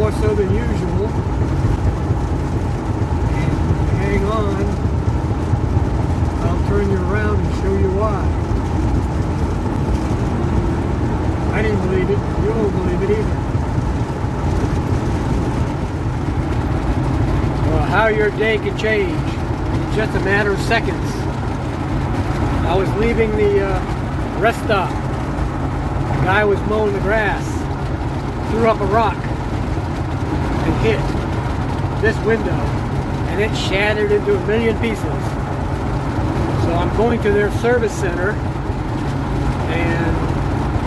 more so than usual. And hang on, I'll turn you around and show you why. I didn't believe it. You won't believe it either. Well, how your day can change in just a matter of seconds. I was leaving the rest stop. The guy was mowing the grass, threw up a rock and hit this window, and it shattered into a million pieces. So I'm going to their service center, and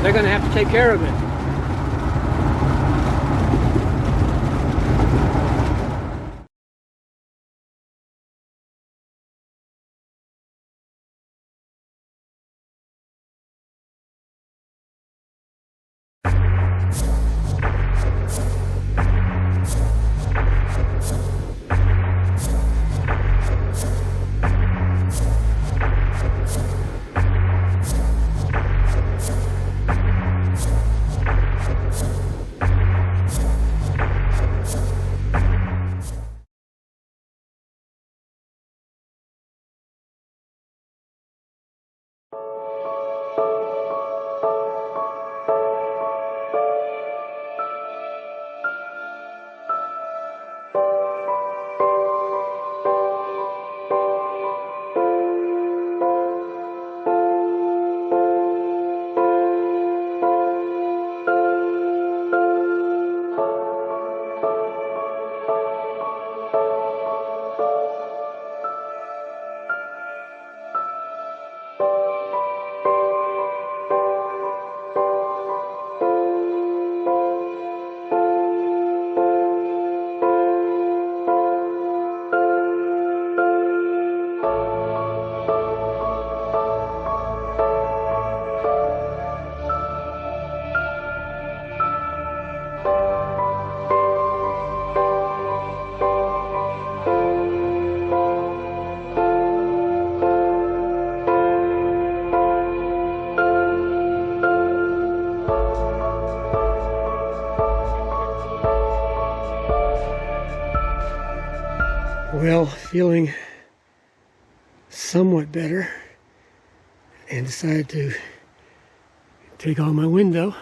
they're going to have to take care of it. Well, feeling somewhat better, and decided to take on my window.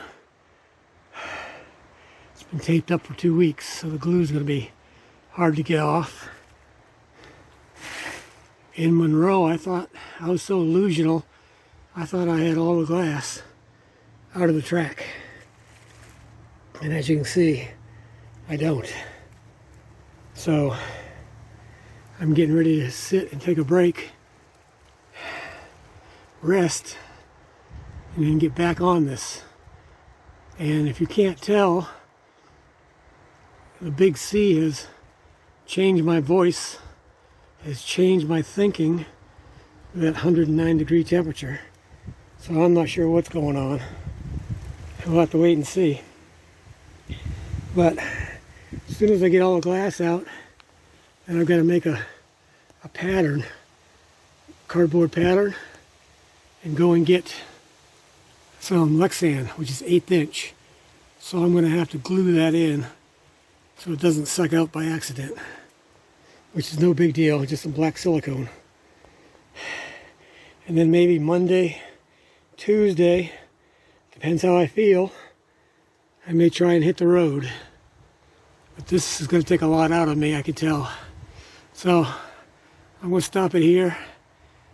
It's been taped up for 2 weeks, so the glue is going to be hard to get off. In Monroe, I thought I was so illusional, I thought I had all the glass out of the track. And as you can see, I don't. So I'm getting ready to sit and take a break, rest, and then get back on this. And if you can't tell, the big C has changed my voice, has changed my thinking to that 109-degree temperature. So I'm not sure what's going on. We'll have to wait and see. But as soon as I get all the glass out, then I've got to make a pattern, cardboard pattern, and go and get some Lexan, which is 1/8 inch. So I'm going to have to glue that in so it doesn't suck out by accident, which is no big deal, just some black silicone. And then maybe Monday, Tuesday, depends how I feel, I may try and hit the road. But this is going to take a lot out of me, I can tell. So I'm going to stop it here,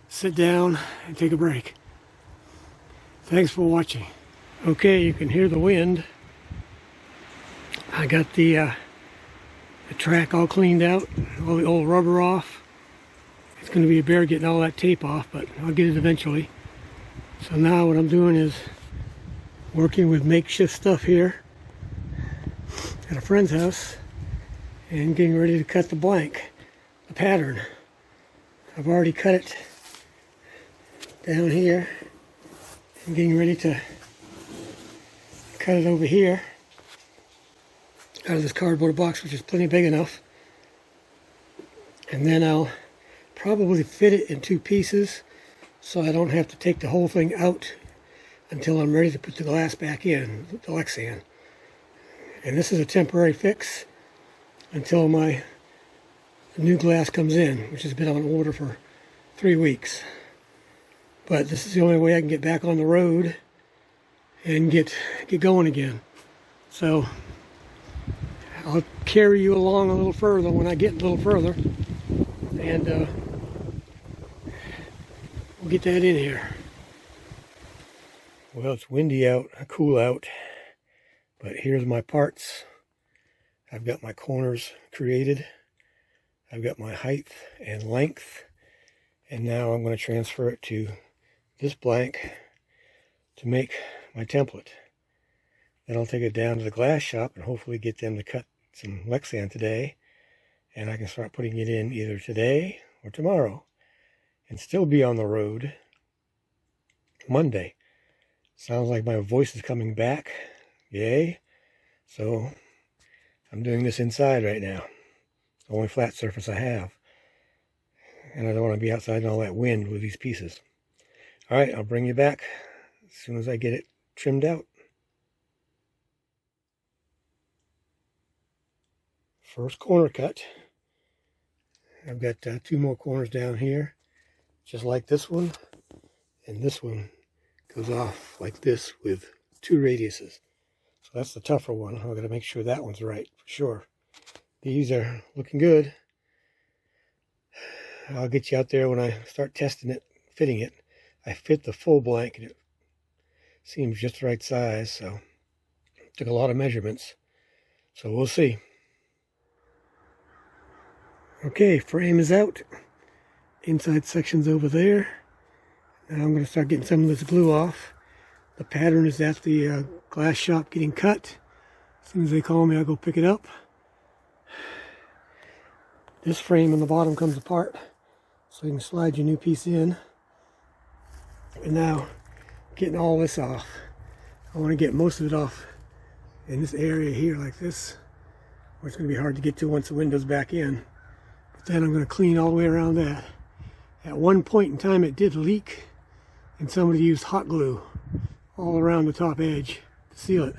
sit down, and take a break. Thanks for watching. Okay, you can hear the wind. I got the track all cleaned out, all the old rubber off. It's going to be a bear getting all that tape off, but I'll get it eventually. So now what I'm doing is working with makeshift stuff here at a friend's house and getting ready to cut the blank, the pattern. I've already cut it down here. I'm getting ready to cut it over here out of this cardboard box, which is plenty big enough. And then I'll probably fit it in 2 pieces so I don't have to take the whole thing out until I'm ready to put the glass back in, the Lexan. And this is a temporary fix until my new glass comes in, which has been on order for 3 weeks. But this is the only way I can get back on the road and get going again. So I'll carry you along a little further when I get a little further, and we'll get that in here. Well, it's windy out, cool out, but here's my parts. I've got my corners created. I've got my height and length, and now I'm going to transfer it to this blank to make my template. Then I'll take it down to the glass shop and hopefully get them to cut some Lexan today, and I can start putting it in either today or tomorrow and still be on the road Monday. Sounds like my voice is coming back. Yay. So I'm doing this inside right now. It's the only flat surface I have. And I don't want to be outside in all that wind with these pieces. All right, I'll bring you back as soon as I get it trimmed out. First corner cut. I've got 2 more corners down here, just like this one. And this one goes off like this with 2 radiuses. So that's the tougher one. I've got to make sure that one's right for sure. These are looking good. I'll get you out there when I start testing it, fitting it. I fit the full blank and it seems just the right size, so took a lot of measurements. So we'll see. Okay, frame is out. Inside section's over there. Now I'm going to start getting some of this glue off. The pattern is at the glass shop getting cut. As soon as they call me, I'll go pick it up. This frame on the bottom comes apart, so you can slide your new piece in. And now, getting all this off. I want to get most of it off in this area here like this, where it's going to be hard to get to once the window's back in. But then I'm going to clean all the way around that. At one point in time it did leak, and somebody used hot glue all around the top edge to seal it.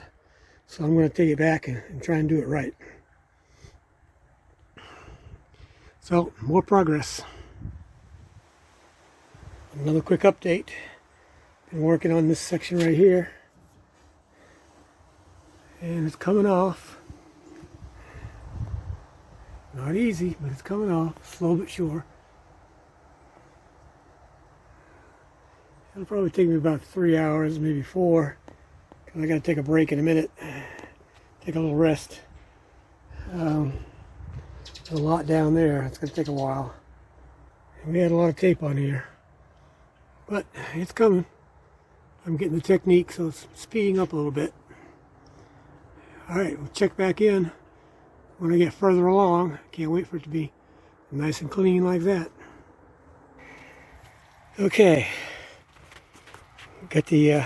So I'm going to take it back and try and do it right. So, more progress. Another quick update. Been working on this section right here. And it's coming off. Not easy, but it's coming off. Slow but sure. It'll probably take me about 3 hours, maybe 4. Because I got to take a break in a minute. Take a little rest. There's a lot down there. It's going to take a while. And we had a lot of tape on here. But it's coming. I'm getting the technique, so it's speeding up a little bit. Alright, we'll check back in when I get further along. Can't wait for it to be nice and clean like that. Okay. Got the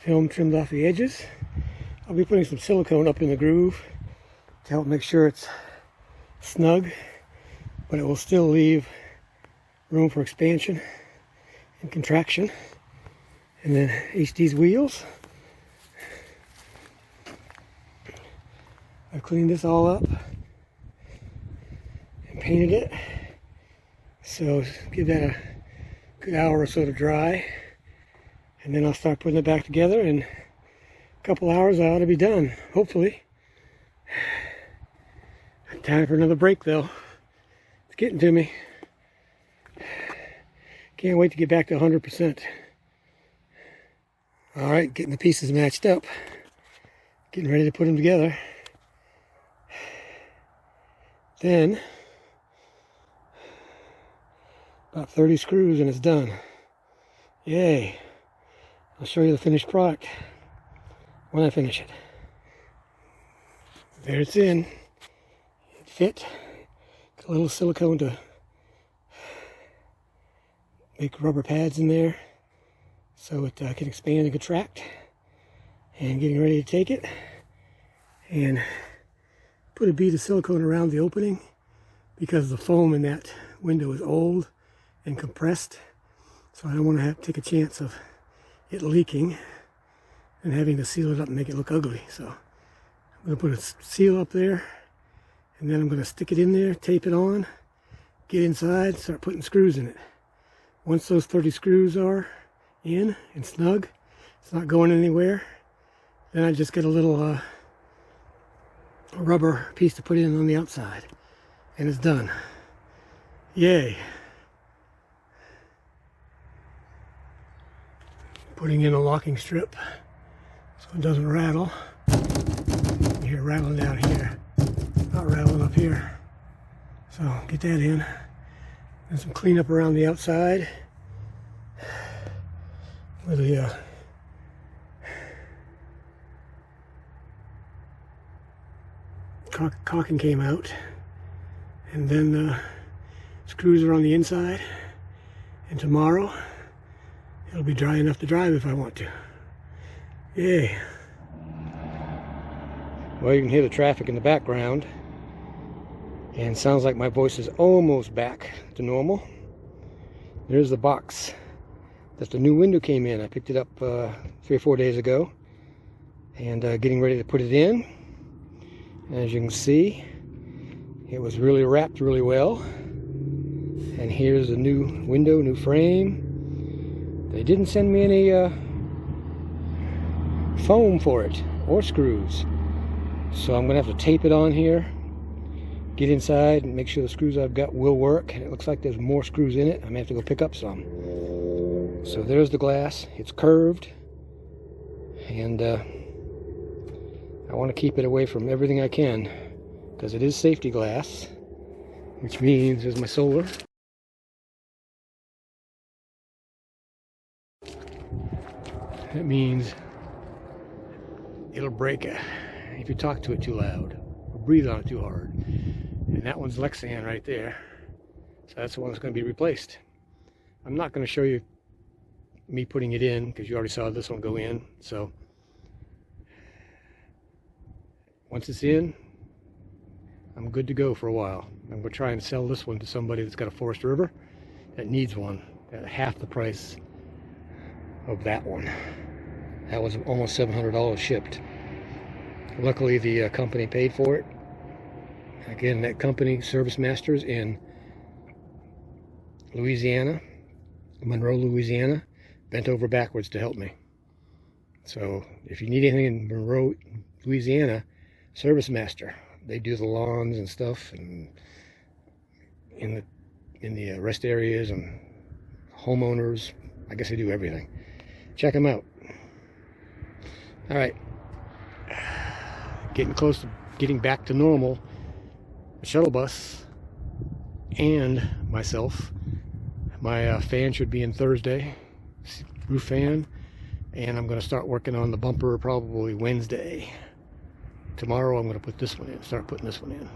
film trimmed off the edges. I'll be putting some silicone up in the groove to help make sure it's snug, but it will still leave room for expansion and contraction. And then HD's wheels. I've cleaned this all up and painted it. So give that a good hour or so to dry. And then I'll start putting it back together. In a couple hours I ought to be done, hopefully. Time for another break though. It's getting to me. Can't wait to get back to 100%. Alright, getting the pieces matched up. Getting ready to put them together. Then, about 30 screws and it's done. Yay. I'll show you the finished product when I finish it. There it's in. It fit. Got a little silicone to make rubber pads in there so it can expand and contract. And getting ready to take it and put a bead of silicone around the opening because the foam in that window is old and compressed, so I don't want to have to take a chance of it leaking and having to seal it up and make it look ugly. So I'm going to put a seal up there, and then I'm going to stick it in there, tape it on, get inside, start putting screws in it. Once those 30 screws are in and snug, it's not going anywhere, then I just get a little rubber piece to put in on the outside, and it's done. Yay! Putting in a locking strip so it doesn't rattle. You hear it rattling down here, not rattling up here. So get that in. And some cleanup around the outside where the caulking came out, and then screws are on the inside, and tomorrow it'll be dry enough to drive if I want to. Yay. Well, you can hear the traffic in the background, and it sounds like my voice is almost back to normal. There's the box that the new window came in. I picked it up 3 or 4 days ago, and getting ready to put it in. As you can see, it was really wrapped really well. And here's a new window, new frame. They didn't send me any foam for it or screws, so I'm gonna have to tape it on here, get inside and make sure the screws I've got will work. And it looks like there's more screws in it. I may have to go pick up some. So there's the glass. It's curved, and I want to keep it away from everything I can, because it is safety glass, which means there's my solar. That means it'll break if you talk to it too loud or breathe on it too hard. And that one's Lexan right there. So that's the one that's going to be replaced. I'm not going to show you me putting it in, because you already saw this one go in. So once it's in, I'm good to go for a while. I'm going to try and sell this one to somebody that's got a Forest River that needs one at half the price of that one. That was almost $700 shipped. Luckily, the company paid for it. Again, that company, Service Masters in Louisiana, Monroe, Louisiana, bent over backwards to help me. So if you need anything in Monroe, Louisiana, Service Master. They do the lawns and stuff, and in the rest areas, and homeowners. I guess they do everything. Check them out. All right, getting close to getting back to normal. The shuttle bus and myself. My fan should be in Thursday, roof fan, and I'm going to start working on the bumper probably Wednesday. Tomorrow I'm going to put this one in, start putting this one in.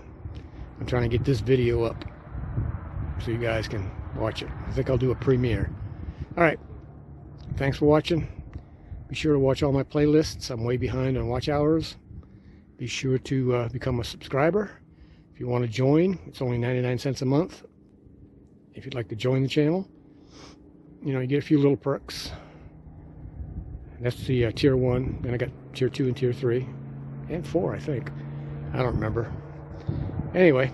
I'm trying to get this video up so you guys can watch it. I think I'll do a premiere. Alright, thanks for watching. Be sure to watch all my playlists. I'm way behind on watch hours. Be sure to become a subscriber. If you want to join, it's only 99 cents a month. If you'd like to join the channel, you know, you get a few little perks. That's the tier 1. Then I got tier 2 and tier 3. And 4, I think. I don't remember. Anyway,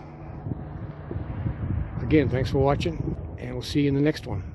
again, thanks for watching, and we'll see you in the next one.